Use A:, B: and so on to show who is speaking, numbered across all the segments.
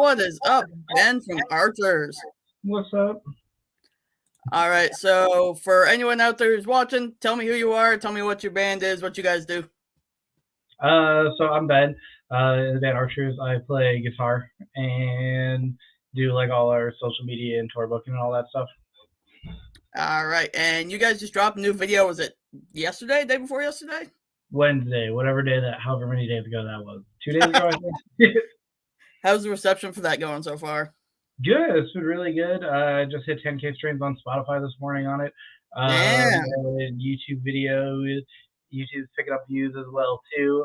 A: What is up, Ben from Arthur's?
B: What's up?
A: All right, so for anyone out there who's watching, tell me who you are, tell me what your band is, what you guys do.
B: So I'm Ben. In the band Archers, I play guitar and do like all our social media and tour booking and all that stuff.
A: All right, and you guys just dropped a new video. Was it yesterday, day before yesterday?
B: Wednesday, whatever day that, however many days ago that was. 2 days ago, I think.
A: How's the reception for that going so far?
B: Good. It's been really good. I just hit 10K streams on Spotify this morning on it.
A: Yeah.
B: And YouTube videos. YouTube's picking up views as well too.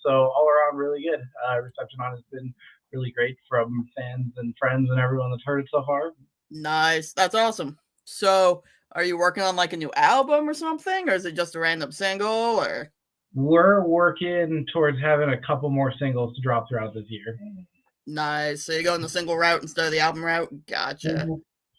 B: So all around really good. Reception on it's been really great from fans and friends and everyone that's heard it so far.
A: Nice. That's awesome. So are you working on like a new album or something, or is it just a random single? Or
B: we're working towards having a couple more singles to drop throughout this year.
A: Nice. So you're going the single route instead of the album route? Gotcha.
B: Mm-hmm.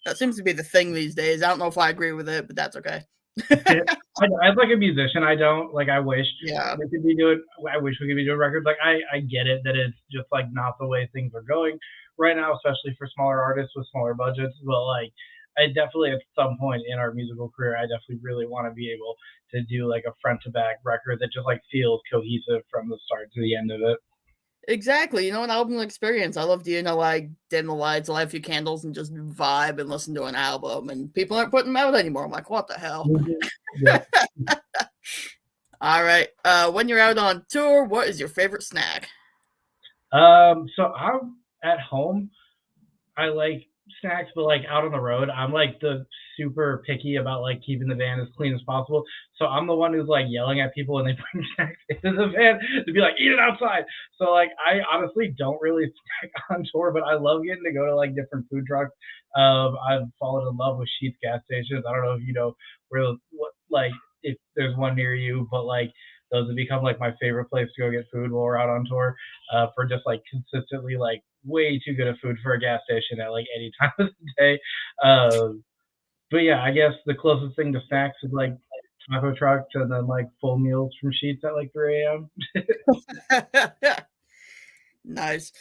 A: That seems to be the thing these days. I don't know if I agree with it, but that's okay.
B: As like a musician, I don't like. I wish
A: yeah.
B: we could be doing. I wish we could be doing records. Like I get it that it's just like not the way things are going right now, especially for smaller artists with smaller budgets. But like, I definitely at some point in our musical career, I definitely really want to be able to do like a front to back record that just like feels cohesive from the start to the end of it.
A: Exactly. You know, an album experience. I love to, like dim the lights, light a few candles, and just vibe and listen to an album. And people aren't putting them out anymore. I'm like, what the hell?
B: Yeah.
A: All right. When you're out on tour, what is your favorite snack?
B: So I'm at home. I like snacks, but like out on the road, I'm like the super picky about like keeping the van as clean as possible. So I'm the one who's like yelling at people when they bring snacks into the van to be like, eat it outside. So like I honestly don't really snack on tour, but I love getting to go to like different food trucks. I've fallen in love with Sheetz gas stations. I don't know if you know where what like if there's one near you, but like those have become like my favorite place to go get food while we're out on tour, for just like consistently like way too good of food for a gas station at like any time of the day. But yeah, I guess the closest thing to snacks is like taco trucks and then like full meals from Sheetz at like 3 a.m.
A: Nice.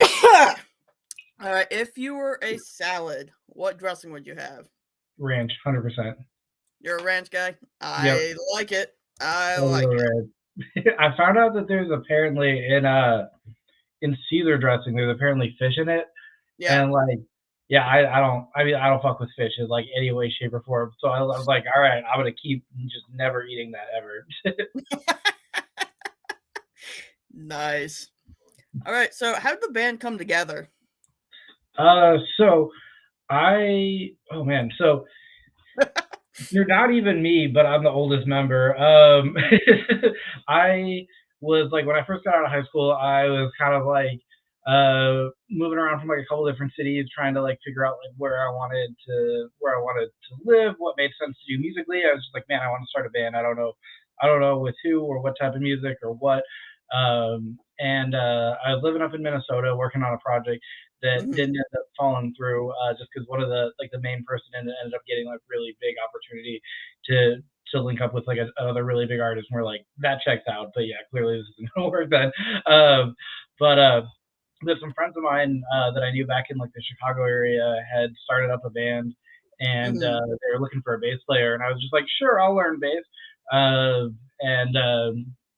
A: All right. If you were a salad, what dressing would you have?
B: Ranch, 100%.
A: You're a ranch guy? I like it. I like
B: it. I found out that there's apparently in Caesar dressing, there's apparently fish in it. Yeah. And like, yeah, I don't fuck with fish in like any way, shape, or form. So I was like, all right, I'm gonna keep just never eating that ever.
A: Nice. All right, so how did the band come together?
B: So you're not even me, but I'm the oldest member. I was like, when I first got out of high school, I was kind of like moving around from like a couple different cities, trying to like figure out like where I wanted to live, what made sense to do musically. I was just like, man, I want to start a band. I don't know with who or what type of music or what. And I was living up in Minnesota working on a project that didn't end up falling through, just because one of the main person ended up getting like really big opportunity to link up with like another really big artist, and we're like, that checks out, but yeah, clearly this isn't gonna work then. But there's some friends of mine that I knew back in like the Chicago area had started up a band, and they were looking for a bass player, and I was just like, sure, I'll learn bass, and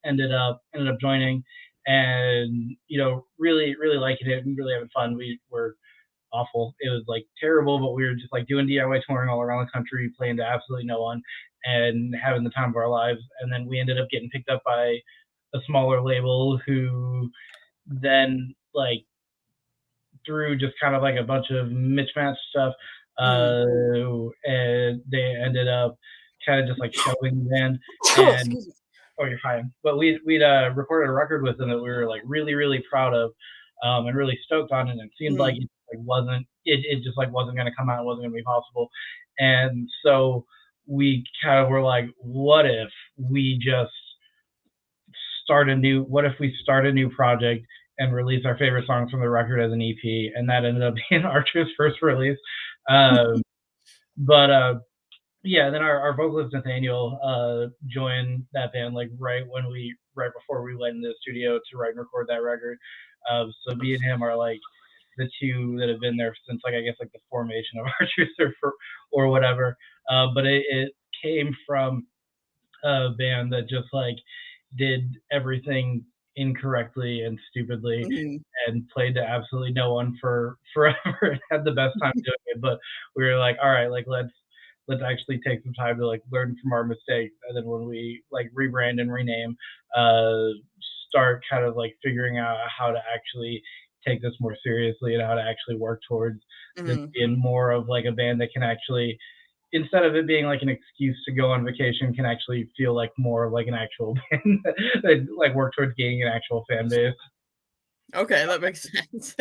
B: ended up joining, and really liking it and really having fun. We were awful. It was like terrible, but we were just like doing DIY touring all around the country, playing to absolutely no one, and having the time of our lives. And then we ended up getting picked up by a smaller label who then like through just kind of like a bunch of mismatched stuff, and they ended up kind of just like shelving the band. And oh, you're fine. But we'd recorded a record with them that we were like really proud of, and really stoked on, and it seemed like it just like wasn't going to come out, it wasn't going to be possible. And so we kind of were like, what if we start a new project and release our favorite songs from the record as an EP? And that ended up being Archer's first release. But yeah, then our vocalist Nathaniel joined that band like right before we went into the studio to write and record that record. So me and him are like the two that have been there since like I guess like the formation of Archers or whatever. But it came from a band that just like did everything incorrectly and stupidly
A: Mhm.
B: and played to absolutely no one for forever and had the best time doing it. But we were like, all right, like let's actually take some time to like learn from our mistakes, and then when we like rebrand and rename, uh, start kind of like figuring out how to actually take this more seriously and how to actually work towards this
A: Mhm.
B: being more of like a band that can actually, instead of it being like an excuse to go on vacation, can actually feel like more of like an actual band that like work towards gaining an actual fan base.
A: Okay, that makes sense.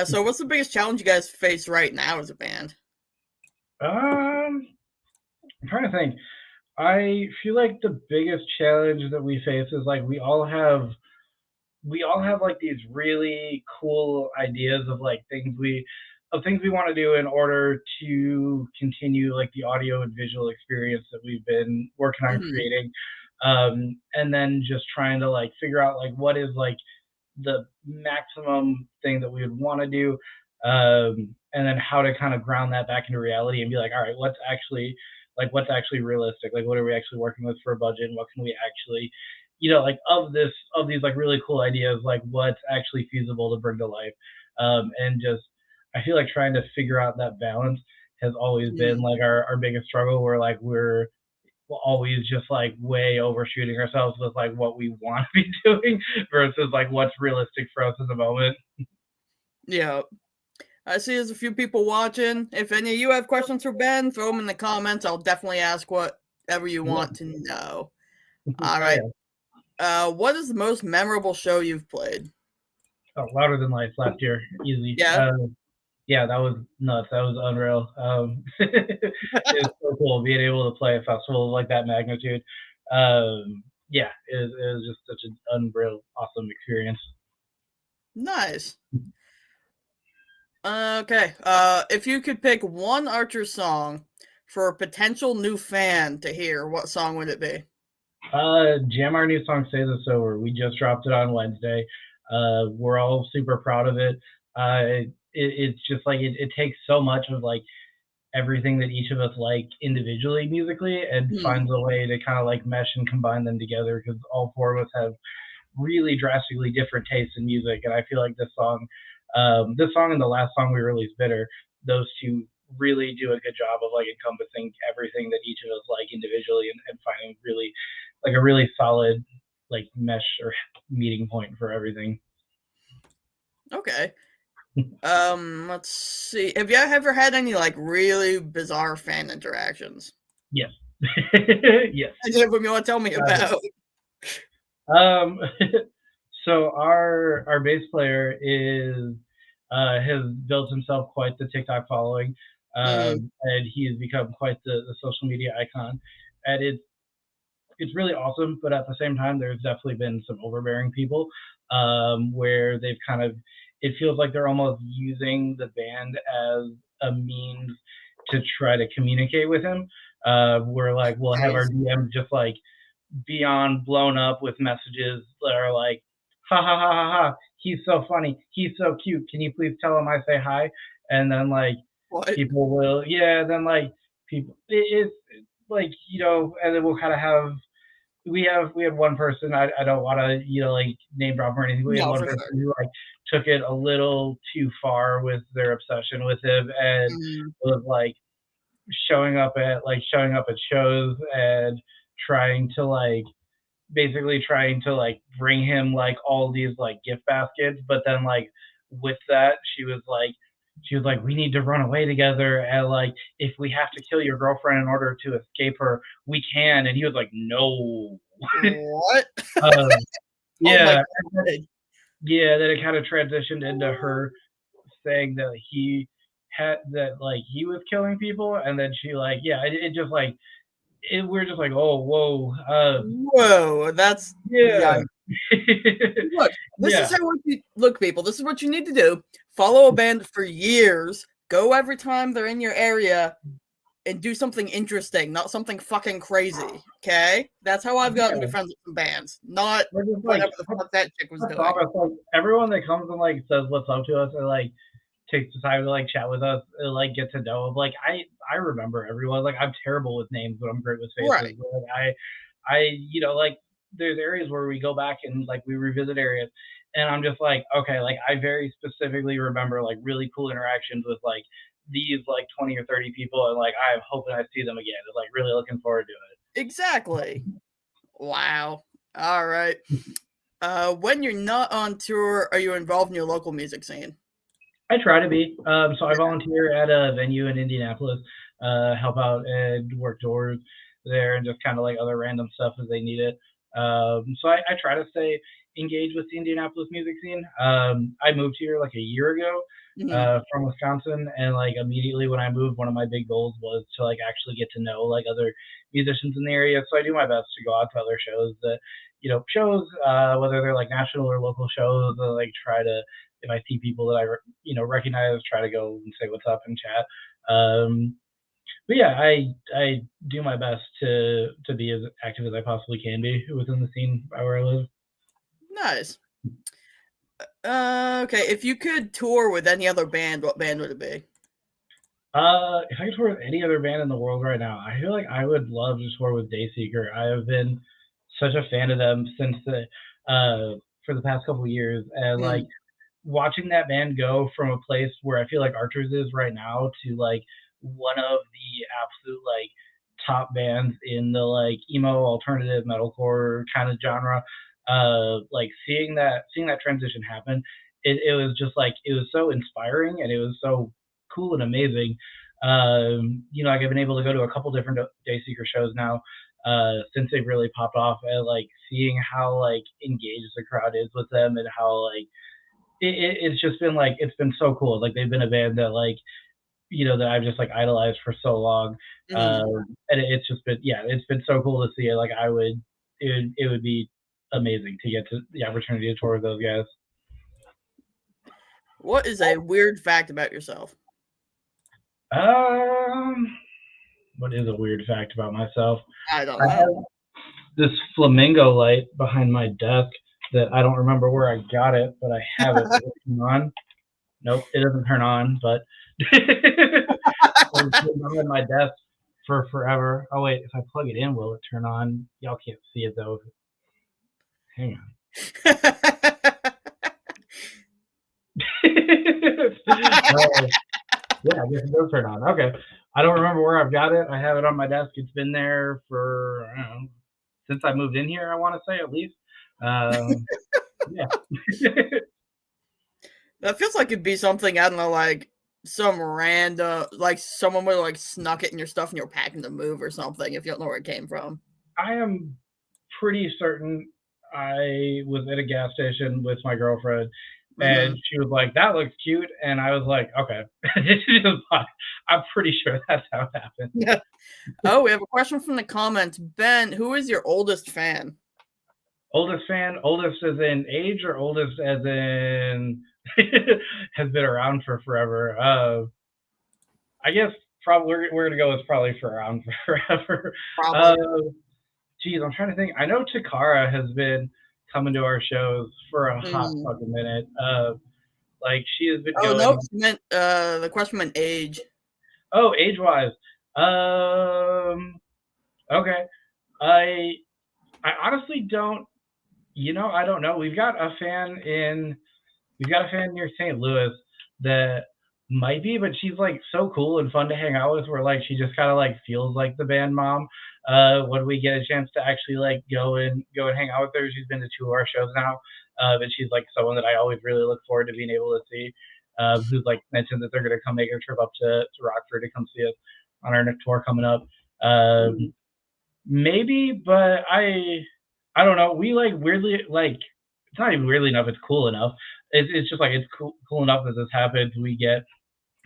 A: So what's the biggest challenge you guys face right now as a band?
B: I'm trying to think. I feel like the biggest challenge that we face is like we all have like these really cool ideas of like things we want to do in order to continue like the audio and visual experience that we've been working on
A: Mhm.
B: creating, and then just trying to like figure out like what is like the maximum thing that we would want to do, and then how to kind of ground that back into reality and be like, all right, what's actually realistic, like what are we actually working with for a budget, and what can we actually, like of these like really cool ideas, like what's actually feasible to bring to life, and just I feel like trying to figure out that balance has always been
A: Mhm.
B: like our biggest struggle, where like we're always just like way overshooting ourselves with like what we want to be doing versus like what's realistic for us in the moment.
A: Yeah. I see there's a few people watching. If any of you have questions for Ben, throw them in the comments. I'll definitely ask whatever you
B: Yeah.
A: want to know.
B: Oh
A: All right.
B: yeah.
A: What is the most memorable show you've played?
B: Oh, Louder Than Life last year, easy.
A: Yeah.
B: Yeah, that was nuts. That was unreal. It was so cool being able to play a festival of like that magnitude. Yeah, it was just such an unreal, awesome experience.
A: Nice. Okay. If you could pick one Archer song for a potential new fan to hear, what song would it be?
B: Jam our new song "Say This Over." We just dropped it on Wednesday. We're all super proud of it. It's just like it takes so much of like everything that each of us like individually musically and
A: Hmm.
B: finds a way to kind of like mesh and combine them together, because all four of us have really drastically different tastes in music. And I feel like this song and the last song we released, "Bitter," those two really do a good job of like encompassing everything that each of us like individually, and finding really like a really solid like mesh or meeting point for everything.
A: Okay. Let's see. Have you ever had any like really bizarre fan interactions?
B: Yes. Yes.
A: Any of them you want to tell me about?
B: Um, so our bass player has built himself quite the TikTok following,
A: Hmm.
B: and he has become quite the social media icon. And it's really awesome, but at the same time, there's definitely been some overbearing people, where they've kind of, it feels like they're almost using the band as a means to try to communicate with him. Where like we'll have our
A: Nice.
B: DM just like beyond blown up with messages that are like, ha ha ha ha ha, he's so funny, he's so cute. Can you please tell him I say hi? And then like
A: What?
B: people will, yeah, then like people, it's like, and then we'll kind of have, we had one person, I don't want to like name drop or anything, but we had
A: No,
B: one
A: for
B: person
A: sure.
B: who like took it a little too far with their obsession with him, and
A: Mhm.
B: was like showing up at shows and trying to like basically trying to like bring him like all these like gift baskets, but then like with that she was like, we need to run away together, and like if we have to kill your girlfriend in order to escape her, we can. And he was like, no.
A: What?
B: um,
A: Oh my
B: yeah,
A: god.
B: yeah, then it kind of transitioned into her saying that he was killing people, and then she like, yeah, it just like we're just like, oh whoa,
A: Whoa, that's
B: yeah.
A: yikes. Look, this is
B: Yeah.
A: how you look, people. This is what you need to do. Follow a band for years. Go every time they're in your area. and do something interesting, not something fucking crazy. Okay, that's how I've gotten to be
B: Yeah,
A: friends with some bands, not
B: we're just like,
A: whatever the fuck that chick was
B: I
A: doing.
B: promise, like everyone that comes and like says what's up to us or like takes the time to like chat with us and like get to know them. Like I remember everyone. Like I'm terrible with names, but I'm great with faces.
A: Right.
B: But like I like there's areas where we go back and like we revisit areas, and I'm just like okay, like I very specifically remember like really cool interactions with like these like 20 or 30 people, and like I'm hoping I see them again. And like really looking forward to it.
A: Exactly. Wow. All right. When you're not on tour, are you involved in your local music scene?
B: I try to be. So I volunteer at a venue in Indianapolis, help out and work doors there, and just kind of like other random stuff as they need it. So I try to stay engaged with the Indianapolis music scene. I moved here like a year ago
A: Mhm.
B: from Wisconsin, and like immediately when I moved, one of my big goals was to like actually get to know like other musicians in the area. So I do my best to go out to other shows that shows whether they're like national or local shows, like try to if I see people that I recognize, try to go and say what's up and chat. But yeah, I do my best to be as active as I possibly can be within the scene where I live.
A: Nice. Okay, if you could tour with any other band, what band would it be?
B: If I could tour with any other band in the world right now, I feel like I would love to tour with Dayseeker. I have been such a fan of them since the for the past couple of years, and like
A: Mm,
B: watching that band go from a place where I feel like Archers is right now to like one of the absolute like top bands in the like emo alternative metalcore kind of genre. Like seeing that transition happen, it was just like it was so inspiring and it was so cool and amazing. Like I've been able to go to a couple different Dayseeker shows now since they've really popped off, and like seeing how like engaged the crowd is with them and how like it's just been like it's been so cool. Like they've been a band that like that I've just like idolized for so long,
A: mhm.
B: and it's just been it's been so cool to see it. Like it would be amazing to get to the opportunity to tour with those guys.
A: What is a weird fact about yourself?
B: Um, what is a weird fact about myself?
A: I don't
B: I
A: know.
B: have this flamingo light behind my desk that I don't remember where I got it, but I have it. Will it turn on? Nope, it doesn't turn on, but it's been on my desk for forever. Oh wait, if I plug it in, will it turn on? Y'all can't see it though. Hang on. Yeah, I guess it does turn on. Okay. I don't remember where I've got it. I have it on my desk. It's been there for I don't know, since I moved in here. I want to say at least. Um, yeah.
A: That feels like it'd be something, I don't know, like some random, like someone would like snuck it in your stuff and you're packing to move or something if you don't know where it came from.
B: I am pretty certain I was at a gas station with my girlfriend, and
A: Hmm.
B: she was like, "That looks cute," and I was like, "Okay." I'm pretty sure that's how it happened.
A: Oh, we have a question from the comments. Ben, who is your oldest fan?
B: Oldest fan, oldest as in age, or oldest as in has been around for forever. I guess probably we're gonna go with probably for around forever. Uh,
A: Probably.
B: Geez, I'm trying to think. I know Takara has been coming to our shows for a hot
A: Mm.
B: fucking minute. Like she has been
A: Oh, nope.
B: going.
A: She meant the question meant age.
B: Oh, age wise. Um. Okay. I I honestly don't. I don't know. We've got a fan near St. Louis that might be, but she's like so cool and fun to hang out with. Where like she just kind of like feels like the band mom. When we get a chance to actually like go and hang out with her, she's been to two of our shows now, and she's like someone that I always really look forward to being able to see. Who's like mentioned that they're going to come make a trip up to Rockford to come see us on our next tour coming up.
A: Mm.
B: Maybe, but I don't know. We like weirdly like it's not even weirdly enough. It's cool enough. It's just like it's cool enough that this happens. We get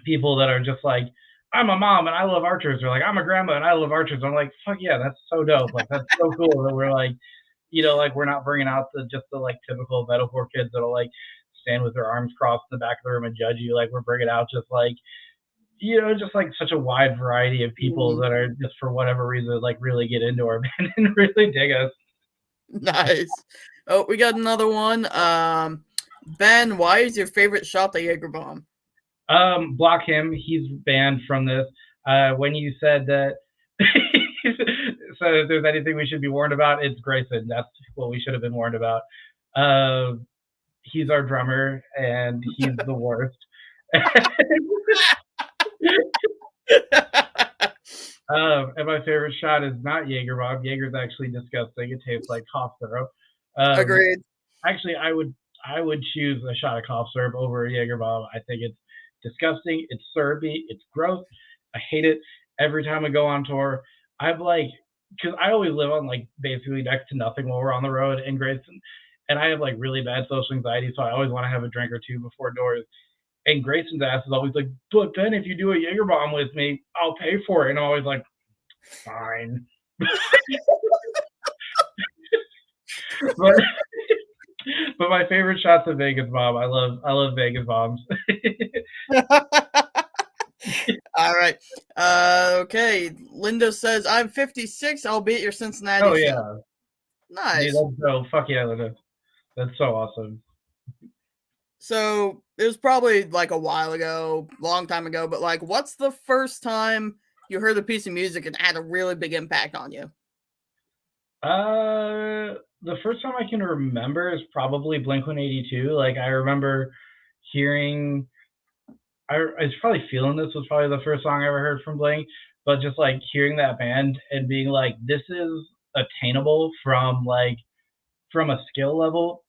B: people that are just like, I'm a mom and I love archers, or like I'm a grandma and I love archers. I'm like, fuck yeah, that's so dope. Like that's so cool that we're like, like we're not bringing out the like typical metalcore kids that'll like stand with their arms crossed in the back of the room and judge you. Like we're bringing out just like just like such a wide variety of people
A: Mhm.
B: that are just for whatever reason like really get into our band and really dig us.
A: Nice. Oh, we got another one. Ben, why is your favorite shot the Jaeger bomb?
B: Block him. He's banned from this. When you said that, so if there's anything we should be warned about, it's Grayson. That's what we should have been warned about. Uh, he's our drummer, and he's the worst. And my favorite shot is not Jaeger bomb. Jaeger's actually disgusting. It tastes like cough syrup. Um,
A: Agreed.
B: Actually, I would choose a shot of cough syrup over a Jaeger bomb. I think it's disgusting. It's syrupy. It's gross. I hate it. Every time I go on tour, I'm like, because I always live on like basically next to nothing while we're on the road in Grayson, and I have like really bad social anxiety, so I always want to have a drink or two before doors. And Grayson's ass is always like, "But Ben, if you do a Jaeger bomb with me, I'll pay for it." And I'm always like, "Fine." but but my favorite shot's a Vegas bomb. I love Vegas bombs.
A: All right. Okay. Linda says, I'm 56. I'll be at your Cincinnati
B: Oh
A: show.
B: yeah, dude,
A: Nice.
B: that's so fuck yeah, that's so awesome.
A: So it was probably like a while ago, long time ago, but like, what's the first time you heard a piece of music and had a really big impact on you?
B: The first time I can remember is probably Blink 182. Like I remember hearing, I was probably feeling this was probably the first song I ever heard from Blink, but just like hearing that band and being like, this is attainable from a skill level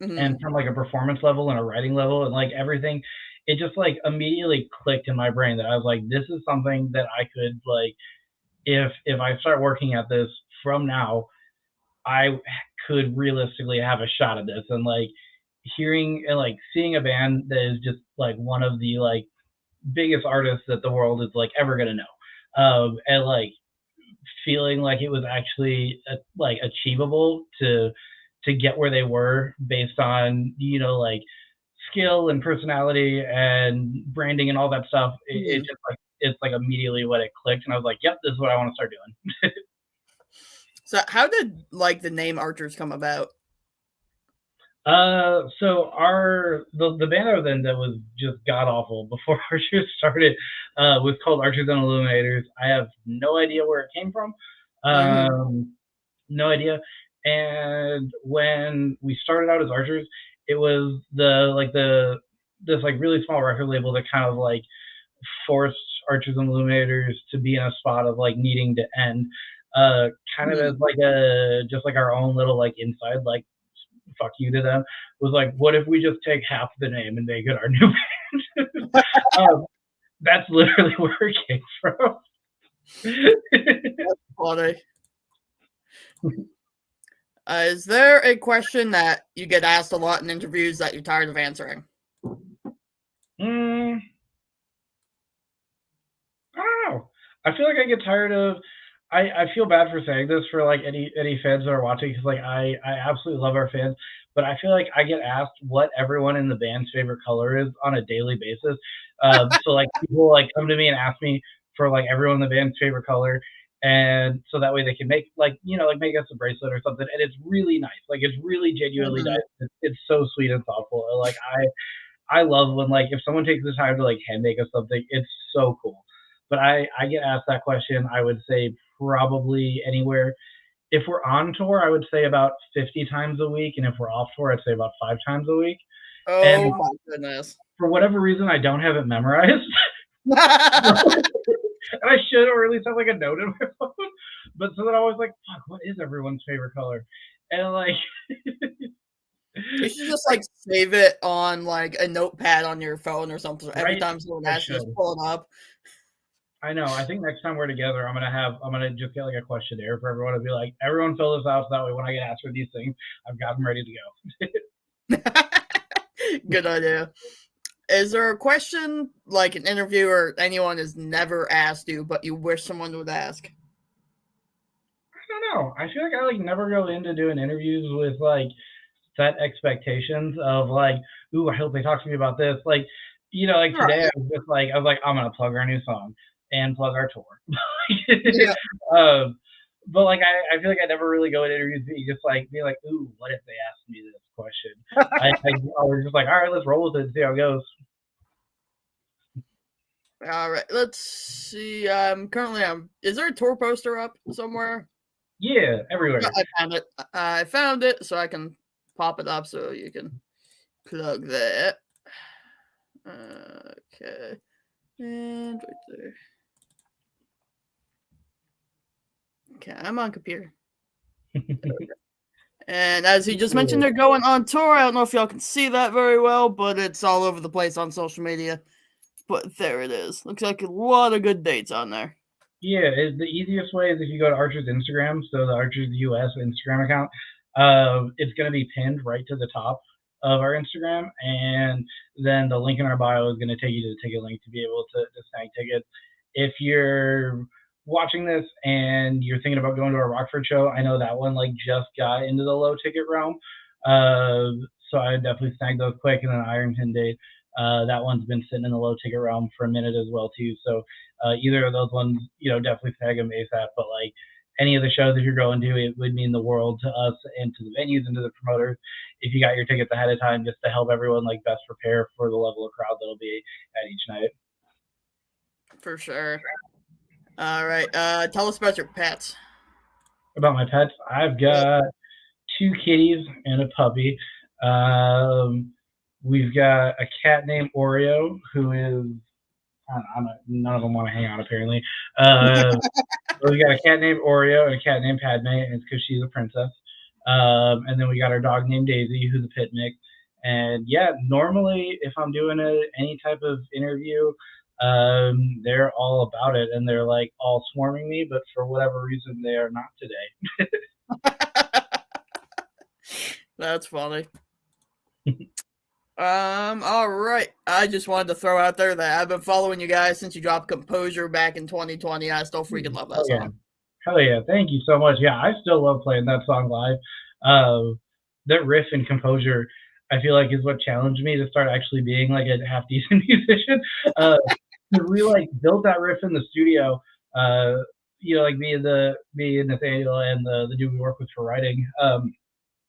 B: and
A: Hmm.
B: from like a performance level and a writing level and like everything. It just like immediately clicked in my brain that I was like, this is something that I could like, if I start working at this from now, I could realistically have a shot at this. And like hearing and like seeing a band that is just like one of the like biggest artists that the world is like ever gonna know, and like feeling like it was actually like achievable to get where they were based on like skill and personality and branding and all that stuff. It
A: Hmm.
B: just like it's like immediately what it clicked, and I was like, yep, this is what I want to start doing.
A: So how did like the name Archers come about?
B: So the band I was in that was just god awful before Archers started was called Archers and Illuminators. I have no idea where it came from.
A: Hmm.
B: No idea. And when we started out as Archers, it was the like the this like really small record label that kind of like forced Archers and Illuminators to be in a spot of like needing to end. Uh, Kind of as
A: Hmm.
B: like a just like our own little like inside like fuck you to them was like, what if we just take half the name and make it our new band? um, that's literally where it came from.
A: Funny. Is there a question that you get asked a lot in interviews that you're tired of answering?
B: mm, I don't know. I feel like I get tired of. I feel bad for saying this for like any fans that are watching because like I absolutely love our fans, but I feel like I get asked what everyone in the band's favorite color is on a daily basis. So like people like come to me and ask me for like everyone in the band's favorite color, and so that way they can make like like make us a bracelet or something, and it's really nice. Like it's really genuinely
A: Hmm.
B: nice. It's so sweet and thoughtful. Like I love when like if someone takes the time to like hand make us something, it's so cool. But I get asked that question, I would say probably anywhere. If we're on tour, I would say about 50 times a week, and if we're off tour, I'd say about 5 times a week. And
A: Oh my goodness.
B: for whatever reason, I don't have it memorized. And I should, or at least have like a note in my phone. But so then I was like, fuck, what is everyone's favorite color? And like,
A: You should just like save it on like a notepad on your phone or something. Every
B: right?
A: time someone
B: I
A: asks, you just
B: should.
A: pull it up.
B: I know. I think next time we're together, I'm gonna just get like a questionnaire for everyone to be like, everyone fill this out so that way when I get asked for these things, I've got them ready to go.
A: Good idea. Is there a question like an interviewer anyone has never asked you, but you wish someone would ask?
B: I don't know. I feel like I like never go into doing interviews with like set expectations of like, ooh, I hope they talk to me about this. Like like today
A: Right.
B: I was like, I'm gonna plug our new song and plug our tour.
A: Yeah.
B: um, but like I feel like I never really go in interviews just like be like, ooh, what if they asked me this question? I was just like, all right, let's roll with it and see how it goes.
A: All right. Let's see. Currently, is there a tour poster up somewhere?
B: Yeah,
A: Yeah,
B: everywhere.
A: I found it. I found it, so I can pop it up so you can plug that. Okay. And right there. Okay, I'm on computer. And as he just mentioned,
B: Yeah.
A: they're going on tour. I don't know if y'all can see that very well, but it's all over the place on social media. But there it is. Looks like a lot of good dates on there.
B: Yeah, the easiest way is if you go to Archer's Instagram, so the Archer's US Instagram account, it's going to be pinned right to the top of our Instagram, and then the link in our bio is going to take you to the ticket link to be able to snag tickets. If you're watching this and you're thinking about going to a Rockford show, I know that one like just got into the low ticket realm, uh, so I would definitely snag those quick. And then Ironton date, that one's been sitting in the low ticket realm for a minute as well too. So either of those ones, definitely snag them ASAP. But like any of the shows, if you're going to, it would mean the world to us and to the venues and to the promoters if you got your tickets ahead of time, just to help everyone like best prepare for the level of crowd that'll be at each night.
A: For sure. All right. Tell us about your pets.
B: About my pets, I've
A: Yep.
B: got two kitties and a puppy. Um, we've got a cat named Oreo who is none of them want to hang out apparently. Uh, So we got a cat named Oreo and a cat named Padme, and it's because she's a princess. And then we got our dog named Daisy, who's a pit mix. And yeah, normally if I'm doing any type of interview, they're all about it and they're like all swarming me, but for whatever reason, they are not today.
A: That's funny. All right. I just wanted to throw out there that I've been following you guys since you dropped Composure back in 2020. I still freaking love that
B: Oh yeah,
A: song.
B: hell yeah! Thank you so much. Yeah, I still love playing that song live. That riff and composure, I feel like, is what challenged me to start actually being like a half decent musician. Uh, we like built that riff in the studio. Uh, like me and Nathaniel and the dude we work with for writing.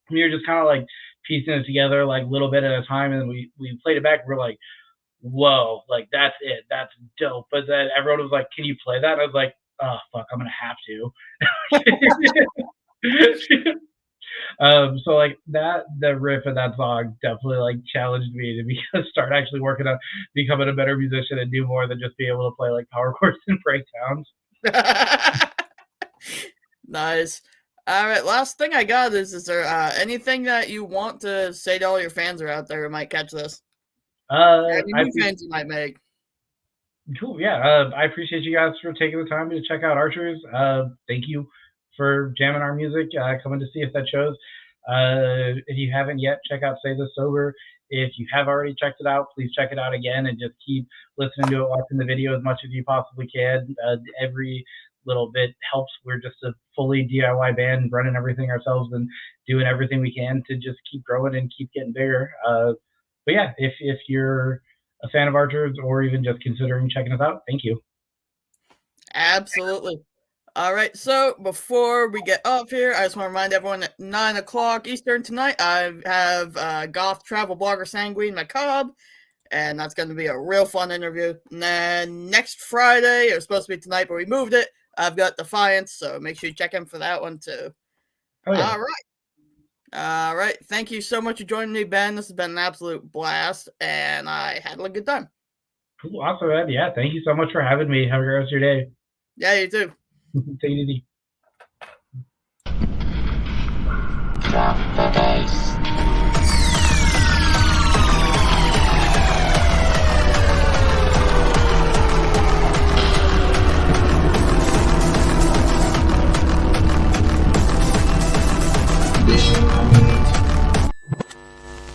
B: We were just kind of like piecing it together like a little bit at a time, and we played it back. We're like, whoa, like that's it, that's dope. But then everyone was like, can you play that? And I was like, oh fuck, I'm gonna have to. So like the riff of that song definitely like challenged me to be start actually working on becoming a better musician and do more than just be able to play like power chords and breakdowns.
A: Nice. All right. Last thing I got is there anything that you want to say to all your fans who are out there who might catch this? Any
B: I
A: new fans you might make?
B: Cool. Yeah. I appreciate you guys for taking the time to check out Archers. Thank you for jamming our music, coming to see us at shows. If you haven't yet, check out Save the Sober. If you have already checked it out, please check it out again and just keep listening to it, watching the video as much as you possibly can. Every little bit helps. We're just a fully DIY band running everything ourselves and doing everything we can to just keep growing and keep getting bigger. But yeah, if you're a fan of Archers or even just considering checking us out, thank you.
A: Absolutely. All right. So before we get off here, I just want to remind everyone at 9 o'clock Eastern tonight, I have goth travel blogger Sanguine Macabre, and that's going to be a real fun interview. And then next Friday, it was supposed to be tonight, but we moved it. I've got Defiance, so make sure you check in for that one too.
B: Oh yeah,
A: All right. All right. Thank you so much for joining me, Ben. This has been an absolute blast, and I had a good time.
B: cool, awesome, man. Yeah, thank you so much for having me. Have a great rest of your day.
A: Yeah, you too.
B: Take it easy.